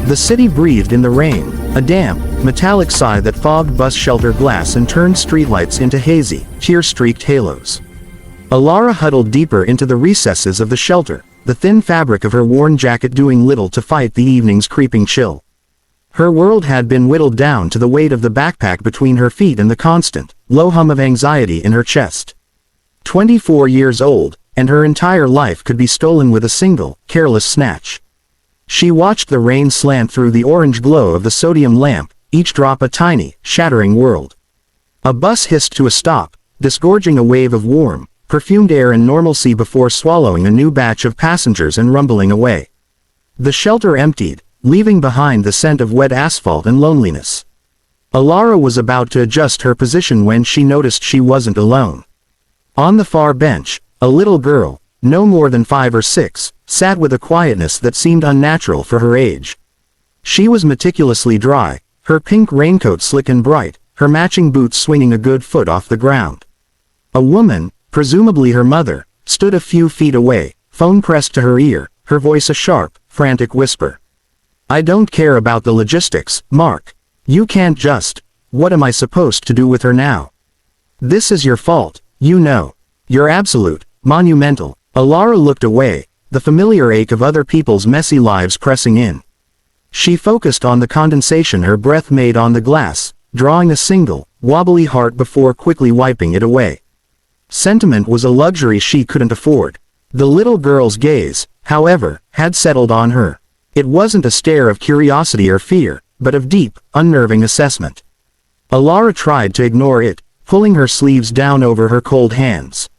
The city breathed in the rain, a damp, metallic sigh that fogged bus shelter glass and turned streetlights into hazy, tear-streaked halos. Alara huddled deeper into the recesses of the shelter, the thin fabric of her worn jacket doing little to fight the evening's creeping chill. Her world had been whittled down to the weight of the backpack between her feet and the constant, low hum of anxiety in her chest. 24 years old, and her entire life could be stolen with a single, careless snatch. She watched the rain slant through the orange glow of the sodium lamp, each drop a tiny, shattering world. A bus hissed to a stop, disgorging a wave of warm, perfumed air and normalcy before swallowing a new batch of passengers and rumbling away. The shelter emptied, leaving behind the scent of wet asphalt and loneliness. Alara was about to adjust her position when she noticed she wasn't alone. On the far bench, a little girl, no more than 5 or 6, sat with a quietness that seemed unnatural for her age. She was meticulously dry, her pink raincoat slick and bright, her matching boots swinging a good foot off the ground. A woman, presumably her mother, stood a few feet away, phone pressed to her ear, her voice a sharp, frantic whisper. "I don't care about the logistics, Mark. You can't just. What am I supposed to do with her now? This is your fault, you know. You're absolute, monumental." Alara looked away, the familiar ache of other people's messy lives pressing in. She focused on the condensation her breath made on the glass, drawing a single, wobbly heart before quickly wiping it away. Sentiment was a luxury she couldn't afford. The little girl's gaze, however, had settled on her. It wasn't a stare of curiosity or fear, but of deep, unnerving assessment. Alara tried to ignore it, pulling her sleeves down over her cold hands.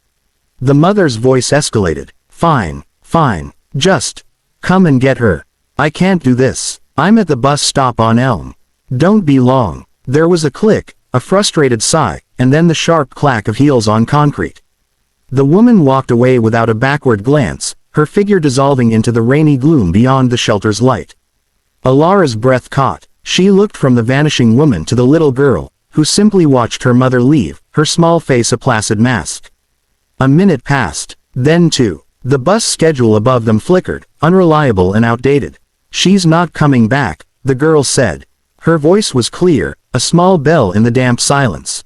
The mother's voice escalated. "Fine, fine, just come and get her. I can't do this. I'm at the bus stop on Elm. Don't be long." There was a click, a frustrated sigh, and then the sharp clack of heels on concrete. The woman walked away without a backward glance, her figure dissolving into the rainy gloom beyond the shelter's light. Alara's breath caught. She looked from the vanishing woman to the little girl, who simply watched her mother leave, her small face a placid mask. A minute passed, then 2. The bus schedule above them flickered, unreliable and outdated. "She's not coming back," the girl said. Her voice was clear, a small bell in the damp silence.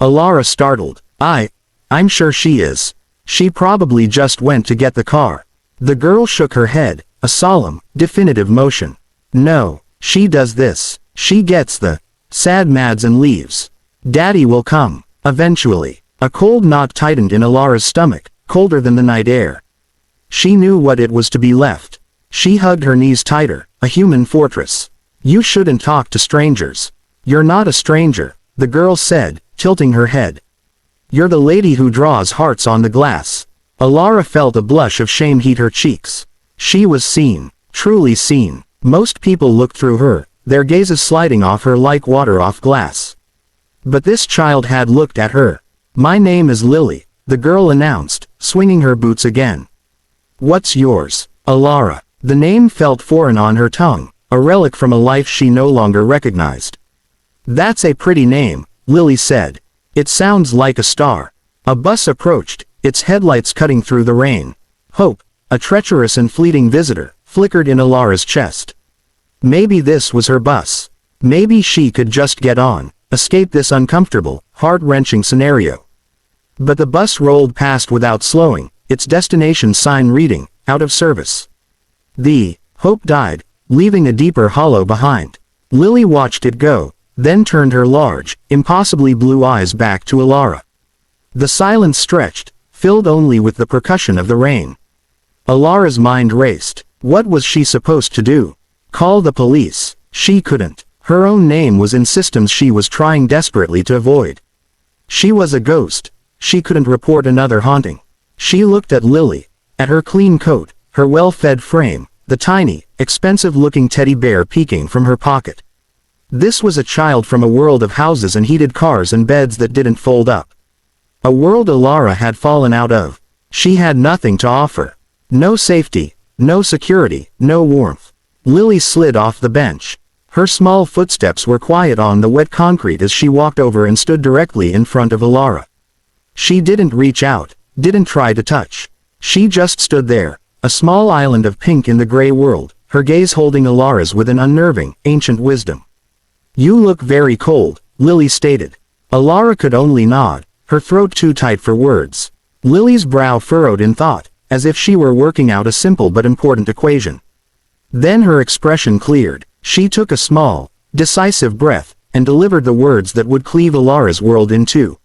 Alara startled. I'm sure she is. She probably just went to get the car." The girl shook her head, a solemn, definitive motion. "No, she does this. She gets the sad mads and leaves. Daddy will come, eventually." A cold knot tightened in Alara's stomach, colder than the night air. She knew what it was to be left. She hugged her knees tighter, a human fortress. "You shouldn't talk to strangers." "You're not a stranger," the girl said, tilting her head. "You're the lady who draws hearts on the glass." Alara felt a blush of shame heat her cheeks. She was seen, truly seen. Most people looked through her, their gazes sliding off her like water off glass. But this child had looked at her. "My name is Lily," the girl announced, swinging her boots again. "What's yours?" Alara. The name felt foreign on her tongue, a relic from a life she no longer recognized. "That's a pretty name," Lily said. "It sounds like a star." A bus approached, its headlights cutting through the rain. Hope, a treacherous and fleeting visitor, flickered in Alara's chest. Maybe this was her bus. Maybe she could just get on, escape this uncomfortable, heart-wrenching scenario. But the bus rolled past without slowing, its destination sign reading, "Out of service." The hope died, leaving a deeper hollow behind. Lily watched it go, then turned her large, impossibly blue eyes back to Alara. The silence stretched, filled only with the percussion of the rain. Alara's mind raced. What was she supposed to do? Call the police? She couldn't. Her own name was in systems she was trying desperately to avoid. She was a ghost. She couldn't report another haunting. She looked at Lily, at her clean coat, her well-fed frame, the tiny, expensive-looking teddy bear peeking from her pocket. This was a child from a world of houses and heated cars and beds that didn't fold up. A world Alara had fallen out of. She had nothing to offer. No safety, no security, no warmth. Lily slid off the bench. Her small footsteps were quiet on the wet concrete as she walked over and stood directly in front of Alara. She didn't reach out, didn't try to touch. She just stood there, a small island of pink in the gray world, her gaze holding Alara's with an unnerving, ancient wisdom. "You look very cold," Lily stated. Alara could only nod, her throat too tight for words. Lily's brow furrowed in thought, as if she were working out a simple but important equation. Then her expression cleared. She took a small, decisive breath, and delivered the words that would cleave Alara's world in two.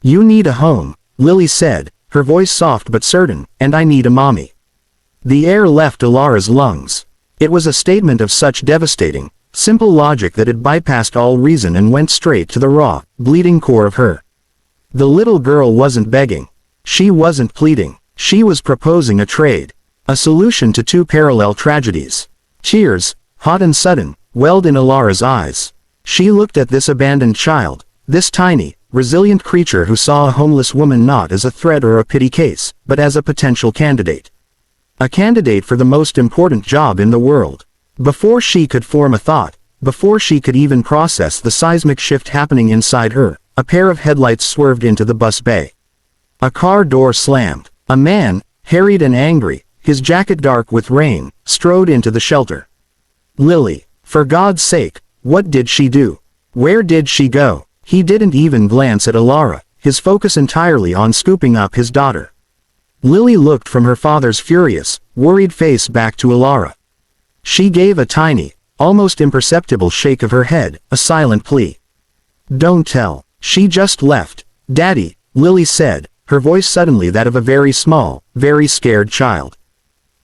"You need a home," Lily said, her voice soft but certain, "and I need a mommy." The air left Alara's lungs. It was a statement of such devastating, simple logic that it bypassed all reason and went straight to the raw, bleeding core of her. The little girl wasn't begging. She wasn't pleading. She was proposing a trade. A solution to two parallel tragedies. Tears, hot and sudden, welled in Alara's eyes. She looked at this abandoned child, this tiny, resilient creature who saw a homeless woman not as a threat or a pity case, but as a potential candidate. A candidate for the most important job in the world. Before she could form a thought, before she could even process the seismic shift happening inside her, a pair of headlights swerved into the bus bay. A car door slammed. A man, harried and angry, his jacket dark with rain, strode into the shelter. Lily, for God's sake, what did she do? Where did she go? He didn't even glance at Alara, his focus entirely on scooping up his daughter. Lily looked from her father's furious, worried face back to Alara. She gave a tiny, almost imperceptible shake of her head, a silent plea. "Don't tell. She just left, Daddy," Lily said, her voice suddenly that of a very small, very scared child.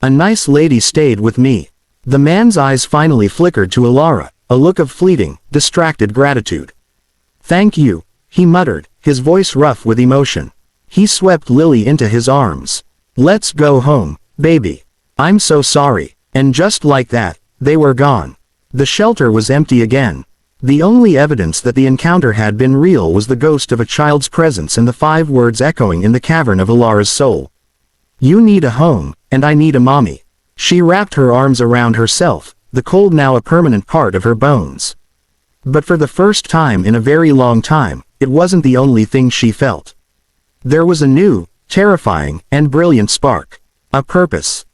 "A nice lady stayed with me." The man's eyes finally flickered to Alara, a look of fleeting, distracted gratitude. "Thank you," he muttered, his voice rough with emotion. He swept Lily into his arms. "Let's go home, baby. I'm so sorry." And just like that, they were gone. The shelter was empty again. The only evidence that the encounter had been real was the ghost of a child's presence and the 5 words echoing in the cavern of Alara's soul. "You need a home, and I need a mommy." She wrapped her arms around herself, the cold now a permanent part of her bones. But for the first time in a very long time, it wasn't the only thing she felt. There was a new, terrifying, and brilliant spark. A purpose.